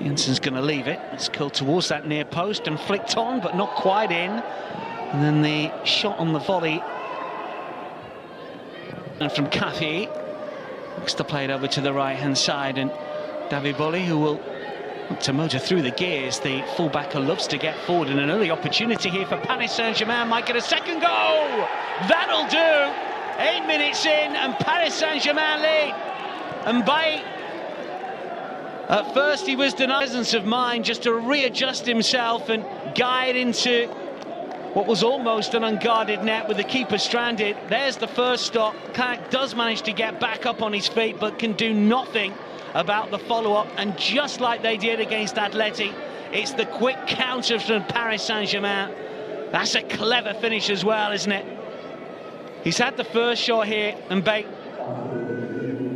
Jensen's going to leave it. It's curled towards that near post and flicked on, but not quite in. And then the shot on the volley. And from Kafi, looks to play it over to the right-hand side. And David Bolly, who will look to motor through the gears. The fullback who loves to get forward. And an early opportunity here for Paris Saint-Germain. Might get a second goal. That'll do. 8 minutes in, and Paris Saint-Germain lead. And at first he was denied presence of mind just to readjust himself and guide into what was almost an unguarded net with the keeper stranded. There's the first stop. Clark does manage to get back up on his feet, but can do nothing about the follow-up. And just like they did against Atleti, it's the quick counter from Paris Saint-Germain. That's a clever finish as well, isn't it? He's had the first shot here, and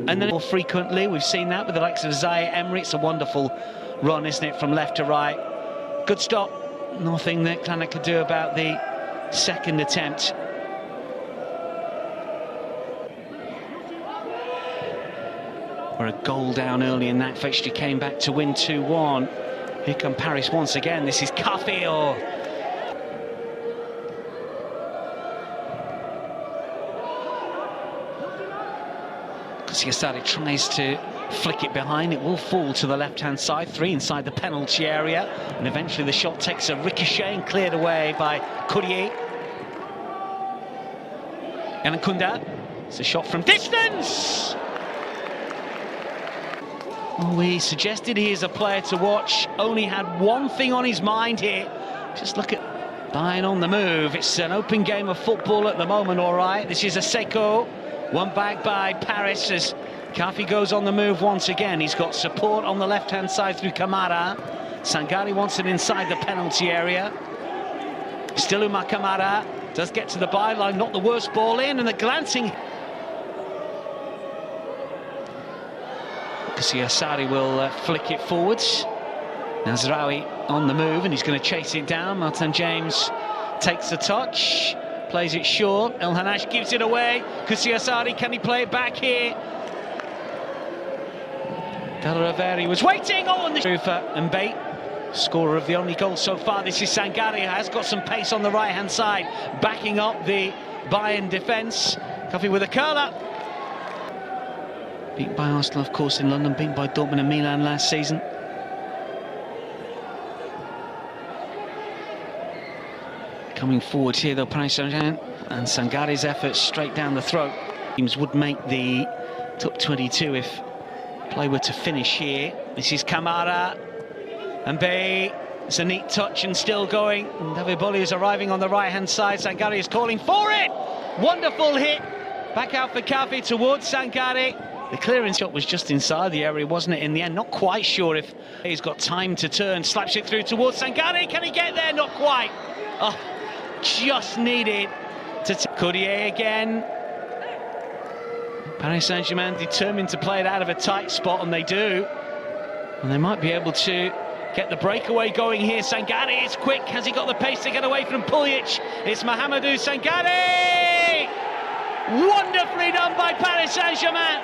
and then more frequently, we've seen that with the likes of Zaire Emery. It's a wonderful run, isn't it, from left to right. Good stop. Nothing that Klanak could do about the second attempt. We're a goal down early in that fixture, came back to win 2-1. Here come Paris once again. This is Kafi. Siasari tries to flick it behind. It will fall to the left-hand side. 3 inside the penalty area. And eventually the shot takes a ricochet and cleared away by Courrier. And Kunda. It's a shot from distance! Well, we suggested he is a player to watch. Only had one thing on his mind here. Just look at Bayern on the move. It's an open game of football at the moment, all right. This is a Seco. One back by Paris as Kafi goes on the move once again. He's got support on the left-hand side through Kamara. Sangari wants it inside the penalty area. Still Uma Kamara does get to the byline, not the worst ball in, and the glancing. Siasari will flick it forwards. Nazraoui on the move, and he's going to chase it down. Martin James takes the touch. Plays it short. El Hanash gives it away. Kusiasari, can he play it back here? Delaraveri was waiting on the Rufa and Bate, scorer of the only goal so far. This is Sangari, has got some pace on the right-hand side, backing up the Bayern defence. Coffee with a curler. Beat by Arsenal, of course, in London. Beat by Dortmund and Milan last season. Coming forward here, though, Paris Saint-Germain, and Sangari's efforts straight down the throat. Teams would make the top 22 if play were to finish here. This is Kamara, and Bay. It's a neat touch and still going. And David Bolly is arriving on the right-hand side. Sangari is calling for it. Wonderful hit. Back out for Kafi towards Sangari. The clearance shot was just inside the area, wasn't it, in the end? Not quite sure if he's got time to turn. Slaps it through towards Sangari. Can he get there? Not quite. Oh. Just needed to Courrier again. Paris Saint-Germain determined to play it out of a tight spot, and they do. And they might be able to get the breakaway going here. Sangari is quick. Has he got the pace to get away from Puljic? It's Mahamadou Sangari! Wonderfully done by Paris Saint-Germain.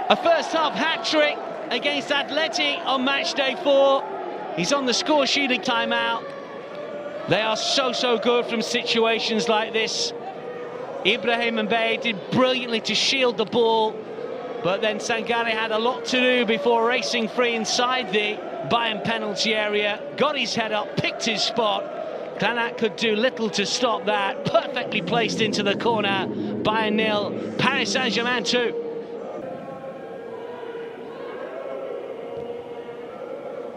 A first-half hat-trick against Atleti on match day 4. He's on the score sheet at timeout. They are so good from situations like this. Ibrahim Mbaye did brilliantly to shield the ball, but then Sangari had a lot to do before racing free inside the Bayern penalty area. Got his head up, picked his spot. Klanak could do little to stop that. Perfectly placed into the corner. Bayern 0, Paris Saint-Germain 2.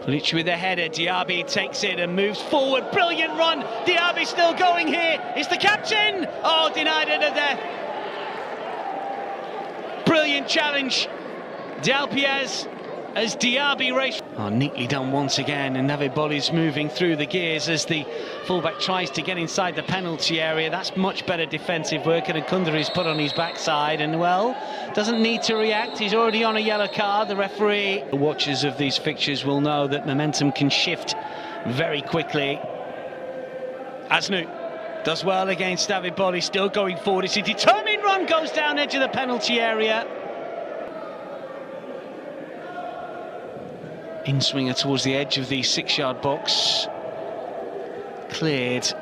Puljic with the header. Diaby takes it and moves forward. Brilliant run. Diaby still going here. It's the captain. Oh, denied it to death. Brilliant challenge. Delpiez as Diaby race. Oh, neatly done once again, and David Bolly's moving through the gears as the fullback tries to get inside the penalty area. That's much better defensive work, and Kundera is put on his backside, and well, doesn't need to react. He's already on a yellow card. The referee, the watchers of these fixtures will know that momentum can shift very quickly. Asnu does well against David Bolly, still going forward. It's a determined run, goes down edge of the penalty area. In-swinger towards the edge of the 6-yard box. Cleared.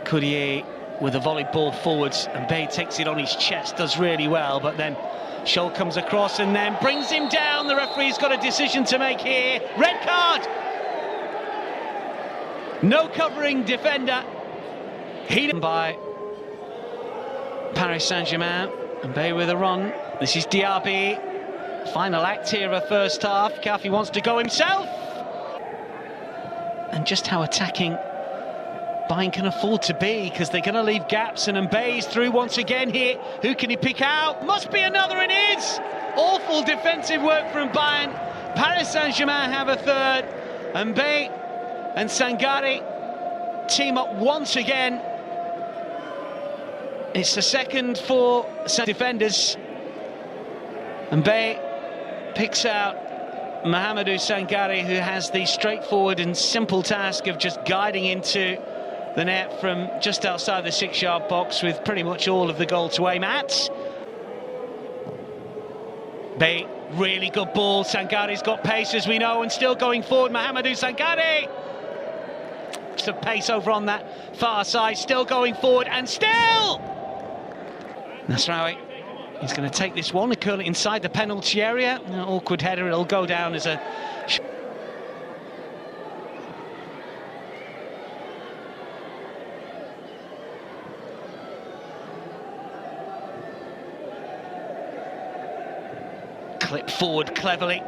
Courier with a volley ball forwards, and Bay takes it on his chest, does really well, but then Scholl comes across and then brings him down. The referee's got a decision to make here. Red card! No covering defender. Heated by Paris Saint-Germain, and Bay with a run. This is Diaby. Final act here of first half. Kafi wants to go himself. And just how attacking Bayern can afford to be, because they're going to leave gaps, and Mbaye's through once again here. Who can he pick out? Must be another, and it is! Awful defensive work from Bayern. Paris Saint-Germain have a third. Mbaye and Sangare team up once again. It's the second for defenders. Mbaye picks out Mahamadou Sangare, who has the straightforward and simple task of just guiding into the net from just outside the 6-yard box, with pretty much all of the goal to aim at. Bay, really good ball. Sangare's got pace, as we know, and still going forward. Mahamadou Sangare, some pace over on that far side, still going forward, and still Nasraoui. He's going to take this one and curl it inside the penalty area. An awkward header, it'll go down as a... Clip forward cleverly.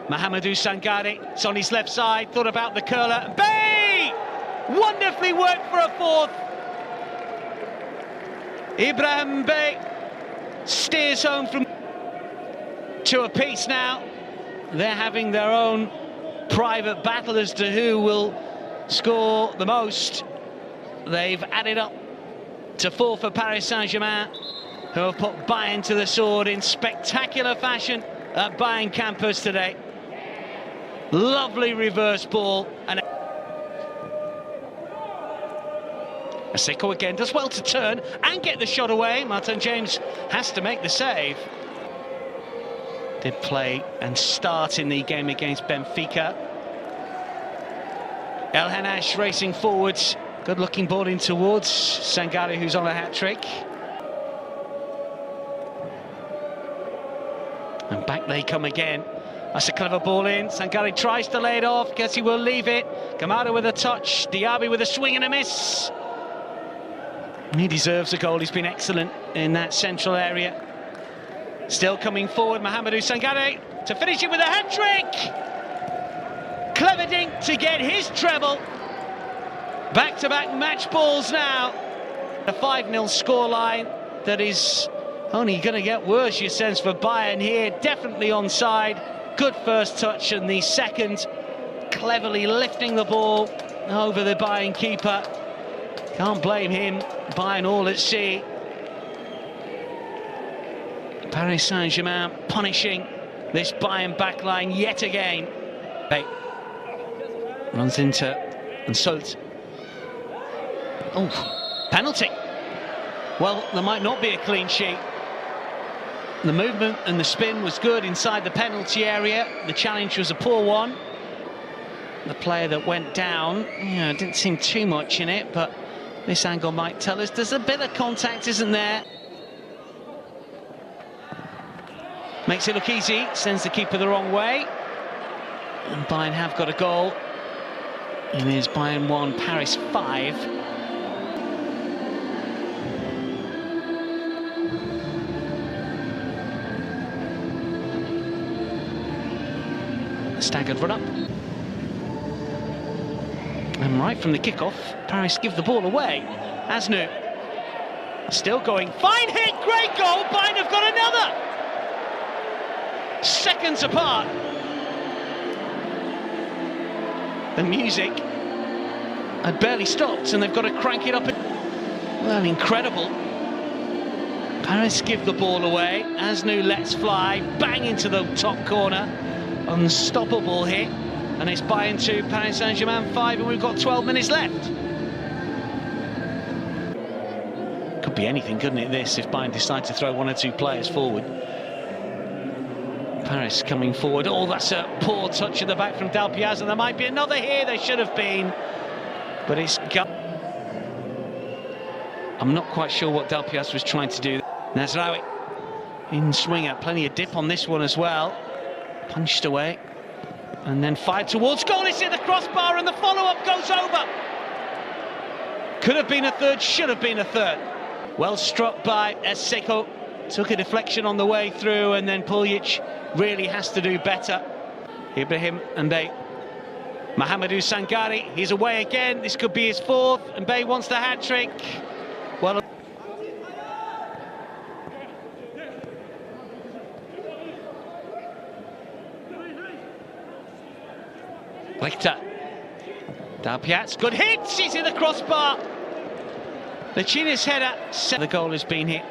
Mahamadou Sangare, it's on his left side, thought about the curler. Bay! Wonderfully worked for a fourth. Ibrahim Bay steers home from to a piece now. They're having their own private battle as to who will score the most. They've added up to 4 for Paris Saint-Germain, who have put Bayern to the sword in spectacular fashion at Bayern campus today. Lovely reverse ball, and Aseko again does well to turn and get the shot away. Martin James has to make the save. Did play and start in the game against Benfica. El Hanash racing forwards. Good looking ball in towards Sangare, who's on a hat-trick. And back they come again. That's a clever ball in. Sangare tries to lay it off. Guess he will leave it. Kamada with a touch. Diaby with a swing and a miss. He deserves a goal. He's been excellent in that central area. Still coming forward, Mahamadou Sangare to finish it with a hat-trick. Clever dink to get his treble. Back-to-back match balls now. A 5-0 scoreline that is only going to get worse, you sense, for Bayern here. Definitely onside. Good first touch, and the second cleverly lifting the ball over the Bayern keeper. Can't blame him. Bayern all at sea. Paris Saint-Germain punishing this Bayern backline yet again. Hey, runs into and Solt. Oh, penalty. Well, there might not be a clean sheet. The movement and the spin was good inside the penalty area. The challenge was a poor one. The player that went down, didn't seem too much in it, but this angle might tell us there's a bit of contact, isn't there? Makes it look easy, sends the keeper the wrong way. And Bayern have got a goal. It is Bayern 1, Paris 5. A staggered run up. And right from the kickoff, Paris give the ball away. Asnu still going. Fine hit, great goal. Bayern have got another. Seconds apart. The music had barely stopped, and they've got to crank it up. Well, incredible. Paris give the ball away. Asnu lets fly, bang into the top corner. Unstoppable hit. And it's Bayern 2, Paris Saint-Germain 5, and we've got 12 minutes left. Could be anything, couldn't it, this, if Bayern decide to throw one or two players forward. Paris coming forward. Oh, that's a poor touch at the back from Del Piaz, and there might be another here. There should have been, but it's got. I'm not quite sure what Del Piaz was trying to do. Nazraoui in swinger, plenty of dip on this one as well. Punched away, and then fired towards goal. It's in the crossbar, and the follow-up goes over. Could have been a third, should have been a third. Well struck by Esseco. Took a deflection on the way through, and then Puljic really has to do better. Ibrahim Mbaye. Mahamadou Sangare, he's away again. This could be his fourth. Mbaye wants the hat-trick. Well, Lichter. Del Piaz, good hit. He's in the crossbar. Lachina's header. The goal has been hit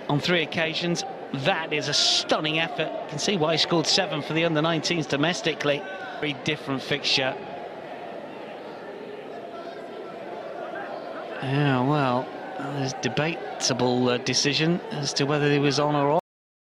on 3 occasions. That is a stunning effort. You can see why he scored 7 for the under-19s domestically. Very different fixture. Yeah, well, there's debatable decision as to whether he was on or off.